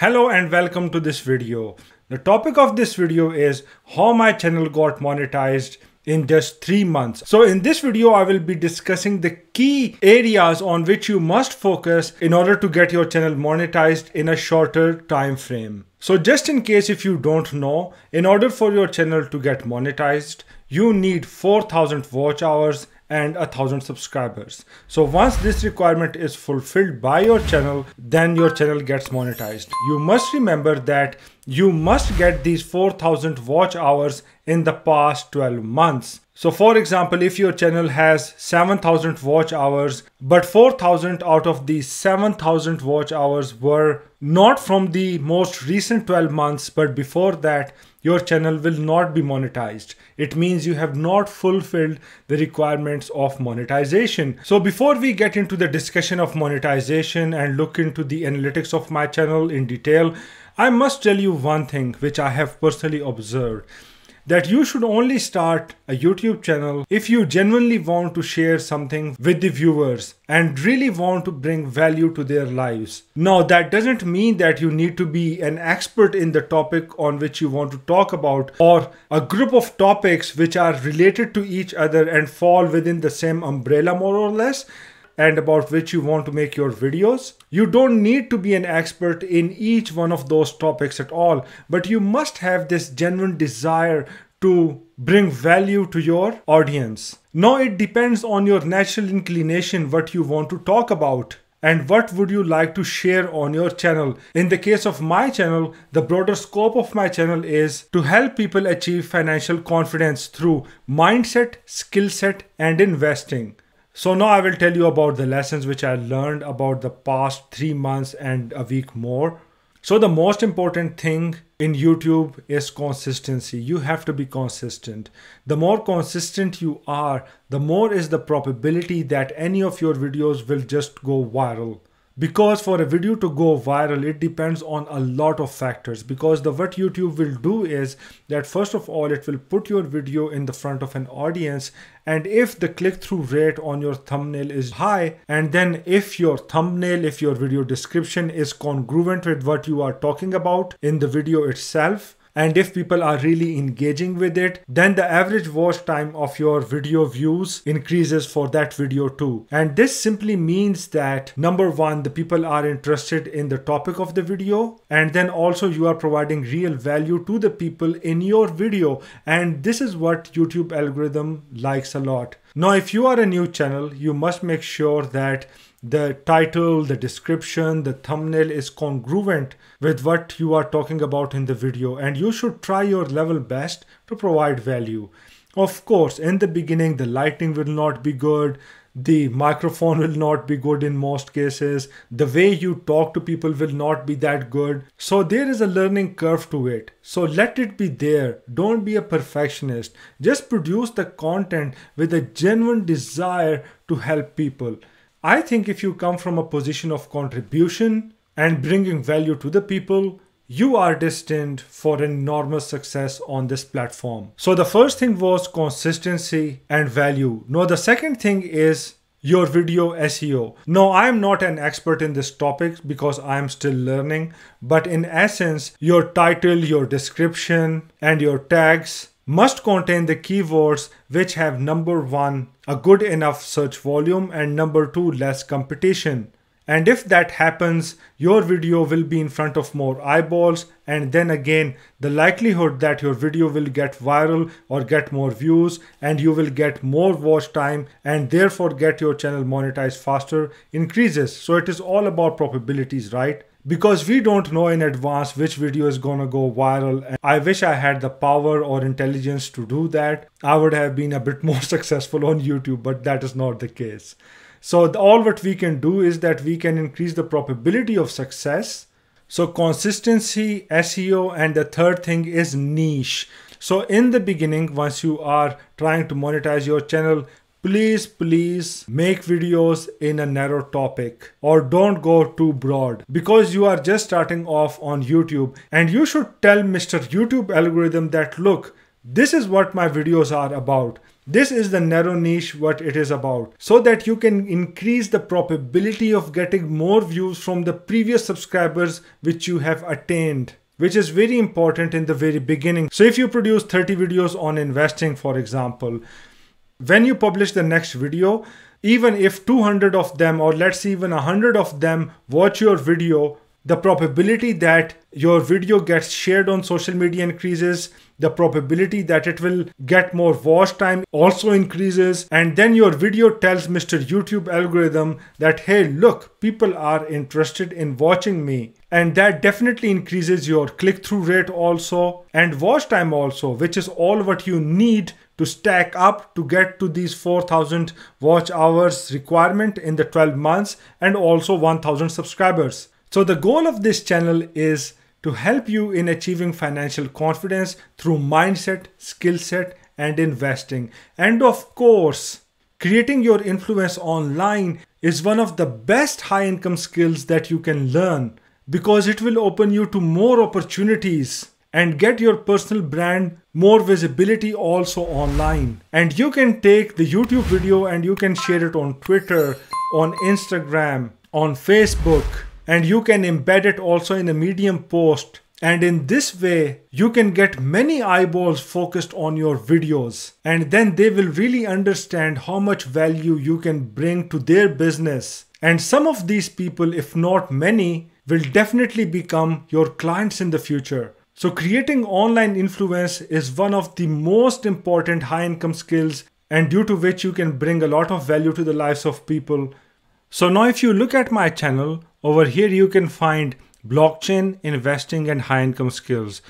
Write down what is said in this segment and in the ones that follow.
Hello and welcome to this video. The topic of this video is how my channel got monetized in just 3 months. So in this video, I will be discussing the key areas on which you must focus in order to get your channel monetized in a shorter time frame. So just in case if you don't know, in order for your channel to get monetized, you need 4,000 watch hours and 1,000 subscribers. So once this requirement is fulfilled by your channel, then your channel gets monetized. You must remember that you must get these 4,000 watch hours in the past 12 months. So for example, if your channel has 7,000 watch hours, but 4,000 out of these 7,000 watch hours were not from the most recent 12 months, but before that, your channel will not be monetized. It means you have not fulfilled the requirements of monetization. So before we get into the discussion of monetization and look into the analytics of my channel in detail, I must tell you one thing which I have personally observed. That you should only start a YouTube channel if you genuinely want to share something with the viewers and really want to bring value to their lives. Now, that doesn't mean that you need to be an expert in the topic on which you want to talk about, or a group of topics which are related to each other and fall within the same umbrella more or less, and about which you want to make your videos. You don't need to be an expert in each one of those topics at all, but you must have this genuine desire to bring value to your audience. Now it depends on your natural inclination what you want to talk about and what would you like to share on your channel. In the case of my channel, the broader scope of my channel is to help people achieve financial confidence through mindset, skill set, and investing. So now I will tell you about the lessons which I learned about the past 3 months and a week more. So the most important thing in YouTube is consistency. You have to be consistent. The more consistent you are, the more is the probability that any of your videos will just go viral. Because for a video to go viral, it depends on a lot of factors. Because what YouTube will do is that first of all, it will put your video in the front of an audience. And if the click-through rate on your thumbnail is high, and then if your thumbnail, if your video description is congruent with what you are talking about in the video itself, and if people are really engaging with it, then the average watch time of your video views increases for that video too. And this simply means that number one, the people are interested in the topic of the video, and then also you are providing real value to the people in your video. And this is what YouTube algorithm likes a lot. Now, if you are a new channel, you must make sure that the title, the description, the thumbnail is congruent with what you are talking about in the video, and you should try your level best to provide value. Of course, in the beginning, the lighting will not be good. The microphone will not be good in most cases. The way you talk to people will not be that good. So there is a learning curve to it. So let it be there. Don't be a perfectionist. Just produce the content with a genuine desire to help people. I think if you come from a position of contribution and bringing value to the people, you are destined for enormous success on this platform. So the first thing was consistency and value. Now the second thing is your video SEO. No, I am not an expert in this topic because I am still learning, but in essence, your title, your description, and your tags must contain the keywords which have number one, a good enough search volume, and number two, less competition. And if that happens, your video will be in front of more eyeballs, and then again, the likelihood that your video will get viral or get more views and you will get more watch time and therefore get your channel monetized faster increases. So it is all about probabilities, right? Because we don't know in advance which video is gonna go viral. And I wish I had the power or intelligence to do that. I would have been a bit more successful on YouTube, but that is not the case. So all what we can do is that we can increase the probability of success. So consistency, SEO, and the third thing is niche. So in the beginning, once you are trying to monetize your channel, please make videos in a narrow topic, or don't go too broad, because you are just starting off on YouTube, and you should tell Mr. YouTube algorithm that, look, this is what my videos are about. This is the narrow niche what it is about, so that you can increase the probability of getting more views from the previous subscribers which you have attained, which is very important in the very beginning. So if you produce 30 videos on investing, for example, when you publish the next video, even if 200 of them, or let's say even 100 of them watch your video, the probability that your video gets shared on social media increases, the probability that it will get more watch time also increases, and then your video tells Mr. YouTube algorithm that, hey, look, people are interested in watching me. And that definitely increases your click-through rate also, and watch time also, which is all what you need to stack up to get to these 4,000 watch hours requirement in the 12 months and also 1,000 subscribers. So the goal of this channel is to help you in achieving financial confidence through mindset, skill set, and investing. And of course, creating your influence online is one of the best high income skills that you can learn, because it will open you to more opportunities and get your personal brand more visibility also online. And you can take the YouTube video and you can share it on Twitter, on Instagram, on Facebook, and you can embed it also in a Medium post. And in this way, you can get many eyeballs focused on your videos. And then they will really understand how much value you can bring to their business. And some of these people, if not many, will definitely become your clients in the future. So creating online influence is one of the most important high income skills, and due to which you can bring a lot of value to the lives of people. So now if you look at my channel, over here you can find blockchain, investing, and high income skills.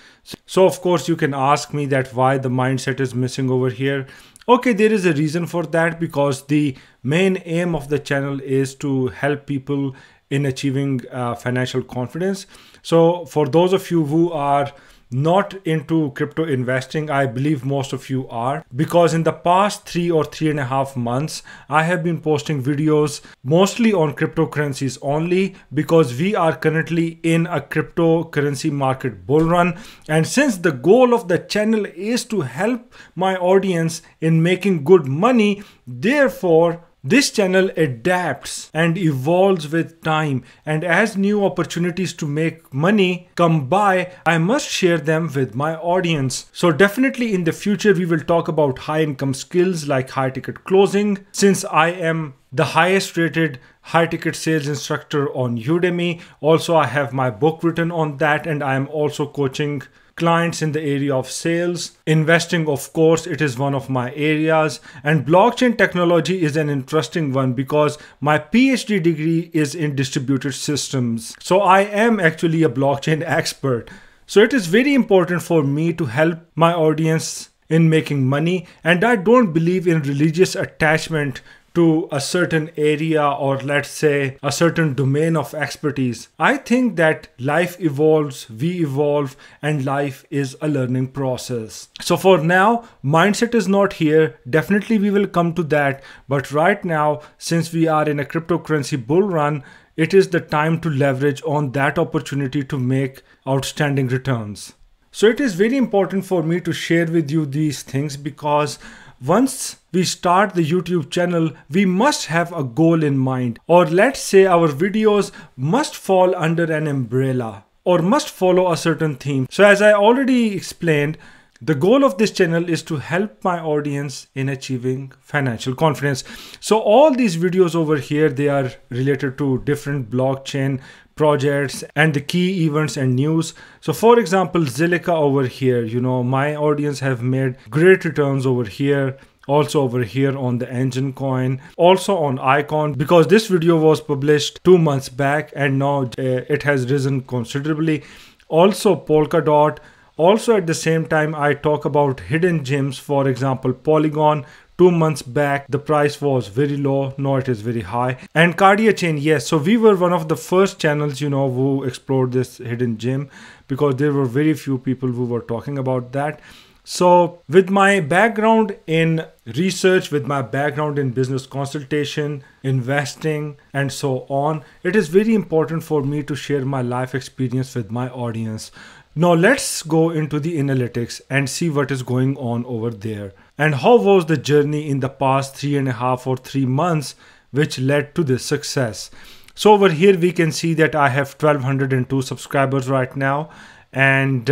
So of course you can ask me that why the mindset is missing over here. Okay, there is a reason for that, because the main aim of the channel is to help people in achieving financial confidence. So for those of you who are not into crypto investing, I believe most of you are, because in the past 3 or 3.5 months, I have been posting videos mostly on cryptocurrencies only, because we are currently in a cryptocurrency market bull run. And since the goal of the channel is to help my audience in making good money, therefore this channel adapts and evolves with time, and as new opportunities to make money come by, I must share them with my audience. So definitely in the future we will talk about high income skills like high ticket closing, since I am the highest rated high ticket sales instructor on Udemy. Also, I have my book written on that, and I am also coaching clients in the area of sales. Investing, of course, it is one of my areas, and blockchain technology is an interesting one because my PhD degree is in distributed systems. So I am actually a blockchain expert. So it is very important for me to help my audience in making money, and I don't believe in religious attachment to a certain area, or let's say a certain domain of expertise. I think that life evolves, we evolve, and life is a learning process. So for now, mindset is not here. Definitely we will come to that. But right now, since we are in a cryptocurrency bull run, it is the time to leverage on that opportunity to make outstanding returns. So it is very important for me to share with you these things, because once we start the YouTube channel, we must have a goal in mind, or let's say our videos must fall under an umbrella or must follow a certain theme. So as I already explained, the goal of this channel is to help my audience in achieving financial confidence. So all these videos over here, they are related to different blockchain projects and the key events and news. So for example, Zilliqa over here, my audience have made great returns over here. Also over here on the Engine coin, also on Icon, because this video was published 2 months back and now it has risen considerably. Also Polkadot. Also at the same time, I talk about hidden gems. For example, Polygon. 2 months back, the price was very low. Now it is very high. And Cardia Chain, yes. So we were one of the first channels, who explored this hidden gem, because there were very few people who were talking about that. So with my background in research, with my background in business consultation, investing, and so on, it is very important for me to share my life experience with my audience. Now let's go into the analytics and see what is going on over there. And how was the journey in the past 3.5 or 3 months which led to this success. So over here we can see that I have 1202 subscribers right now. And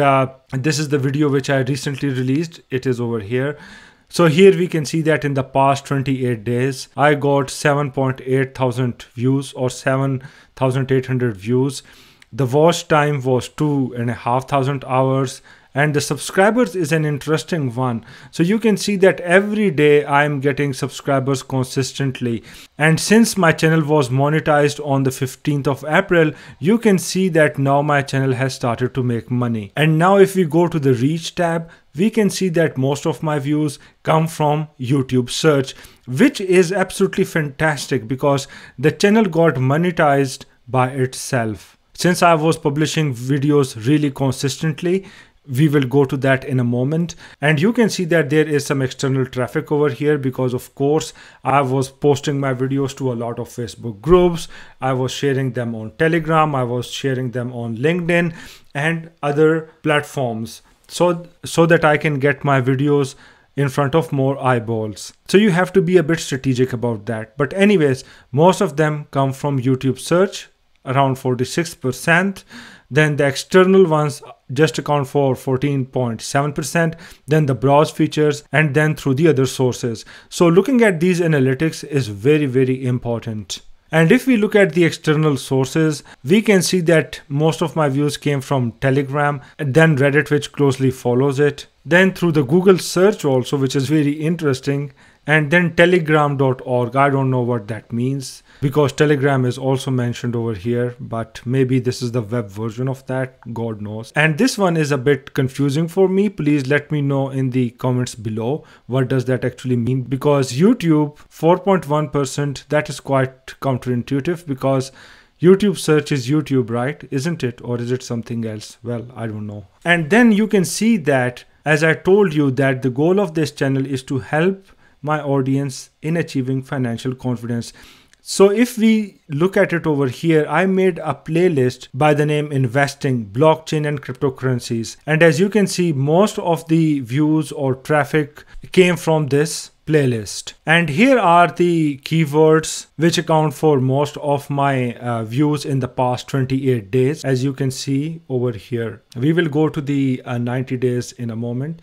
this is the video which I recently released. It is over here. So here we can see that in the past 28 days, I got 7.8 thousand views or 7,800 views. The watch time was 2,500 hours. And the subscribers is an interesting one. So you can see that every day I'm getting subscribers consistently. And since my channel was monetized on the 15th of April, you can see that now my channel has started to make money. And now if we go to the reach tab, we can see that most of my views come from YouTube search, which is absolutely fantastic because the channel got monetized by itself. Since I was publishing videos really consistently, we will go to that in a moment. And you can see that there is some external traffic over here because of course I was posting my videos to a lot of Facebook groups. I was sharing them on Telegram. I was sharing them on LinkedIn and other platforms so that I can get my videos in front of more eyeballs. So you have to be a bit strategic about that. But anyways, most of them come from YouTube search, around 46%. Then the external ones just account for 14.7%, then the browse features, and then through the other sources. So looking at these analytics is very, very important. And if we look at the external sources, we can see that most of my views came from Telegram, and then Reddit, which closely follows it. Then through the Google search also, which is very interesting. And then telegram.org. I don't know what that means because Telegram is also mentioned over here, but maybe this is the web version of that, God knows. And this one is a bit confusing for me. Please let me know in the comments below what does that actually mean, because YouTube 4.1%, that is quite counterintuitive because YouTube search is YouTube, right? Isn't it? Or is it something else? Well, I don't know. And then you can see that, as I told you, that the goal of this channel is to help my audience in achieving financial confidence. So if we look at it over here, I made a playlist by the name Investing, Blockchain and Cryptocurrencies. And as you can see, most of the views or traffic came from this playlist. And here are the keywords which account for most of my views in the past 28 days. As you can see over here, we will go to the 90 days in a moment,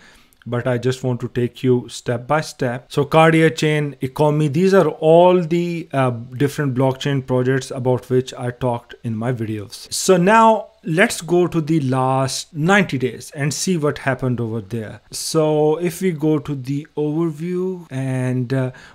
but I just want to take you step by step. So Cardia Chain, Ecomi, these are all the different blockchain projects about which I talked in my videos. So now let's go to the last 90 days and see what happened over there. So if we go to the overview and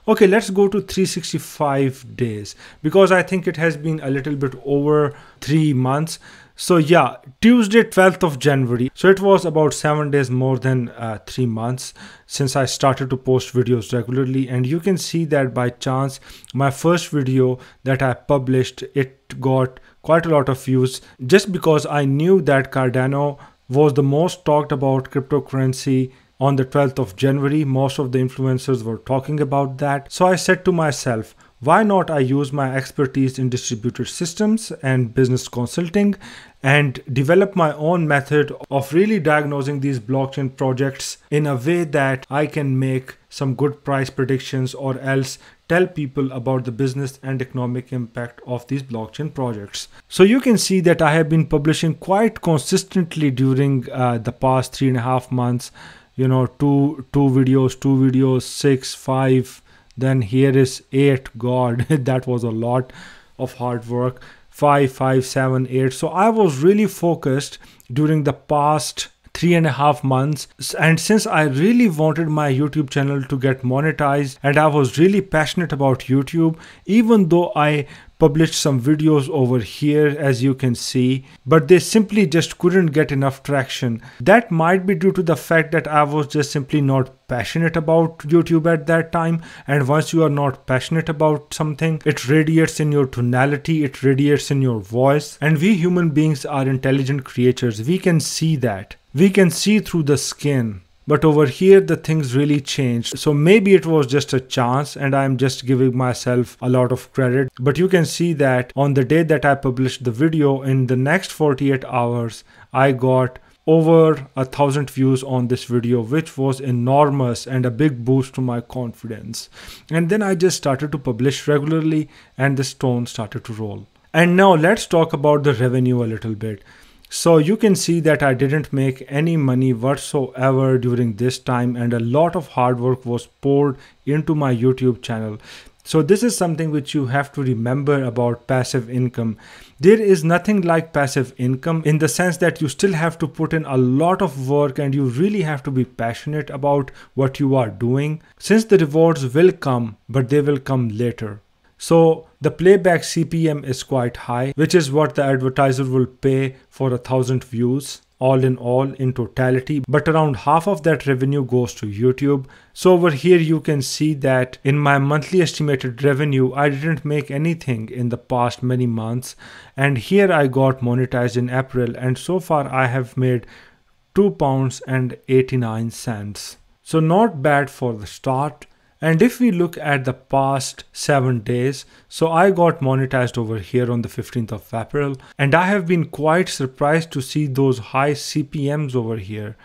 okay, let's go to 365 days because I think it has been a little bit over 3 months. So yeah, Tuesday 12th of January. So it was about 7 days more than 3 months since I started to post videos regularly. And you can see that by chance, my first video that I published, it got quite a lot of views just because I knew that Cardano was the most talked about cryptocurrency on the 12th of January. Most of the influencers were talking about that. So I said to myself, why not I use my expertise in distributed systems and business consulting and develop my own method of really diagnosing these blockchain projects in a way that I can make some good price predictions or else tell people about the business and economic impact of these blockchain projects. So you can see that I have been publishing quite consistently during the past 3.5 months, you know, two videos, 6, 5, then here is 8. God, that was a lot of hard work. 5, 5, 7, 8. So I was really focused during the past 3.5 months. And since I really wanted my YouTube channel to get monetized and I was really passionate about YouTube, even though I published some videos over here, as you can see, but they simply just couldn't get enough traction. That might be due to the fact that I was just simply not passionate about YouTube at that time. And once you are not passionate about something, it radiates in your tonality, it radiates in your voice. And we human beings are intelligent creatures. We can see that. We can see through the skin. but over here the things really changed. So maybe it was just a chance and I'm just giving myself a lot of credit. But you can see that on the day that I published the video, in the next 48 hours, I got over 1,000 views on this video, which was enormous and a big boost to my confidence. And then I just started to publish regularly and the stone started to roll. And now let's talk about the revenue a little bit. So you can see that I didn't make any money whatsoever during this time, and a lot of hard work was poured into my YouTube channel. So this is something which you have to remember about passive income. There is nothing like passive income in the sense that you still have to put in a lot of work and you really have to be passionate about what you are doing, since the rewards will come, but they will come later. So the playback CPM is quite high, which is what the advertiser will pay for 1,000 views. All in totality, but around half of that revenue goes to YouTube. So over here you can see that in my monthly estimated revenue, I didn't make anything in the past many months, and here I got monetized in April, and so far I have made £2.89. So not bad for the start. And if we look at the past 7 days, so I got monetized over here on the 15th of April, and I have been quite surprised to see those high CPMs over here.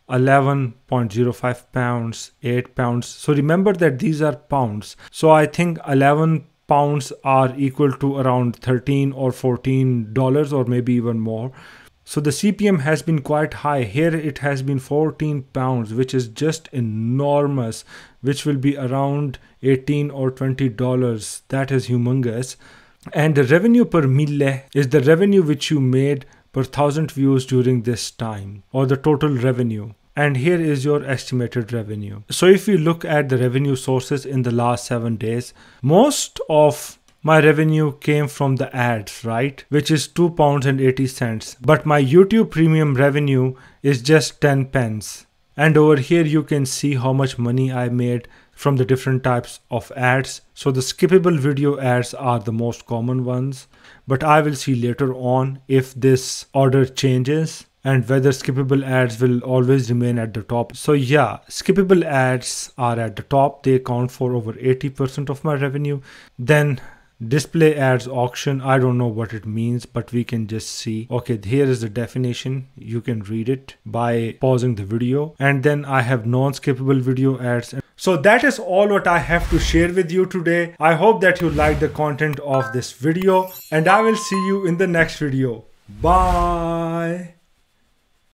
11.05 pounds, 8 pounds. So remember that these are pounds. So I think 11 pounds are equal to around $13 or $14 or maybe even more. So the CPM has been quite high. Here it has been 14 pounds, which is just enormous, which will be around $18 or $20. That is humongous. And the revenue per mille is the revenue which you made per 1,000 views during this time, or the total revenue. And here is your estimated revenue. So if we look at the revenue sources in the last 7 days, most of my revenue came from the ads, right? Which is £2.80. But my YouTube premium revenue is just 10 pence. And over here you can see how much money I made from the different types of ads. So the skippable video ads are the most common ones. But I will see later on if this order changes and whether skippable ads will always remain at the top. So yeah, skippable ads are at the top. They account for over 80% of my revenue. Then display ads auction, I don't know what it means, but we can just see. Okay, here is the definition. You can read it by pausing the video. And then I have non-skippable video ads. So that is all what I have to share with you today. I hope that you like the content of this video, and I will see you in the next video. Bye.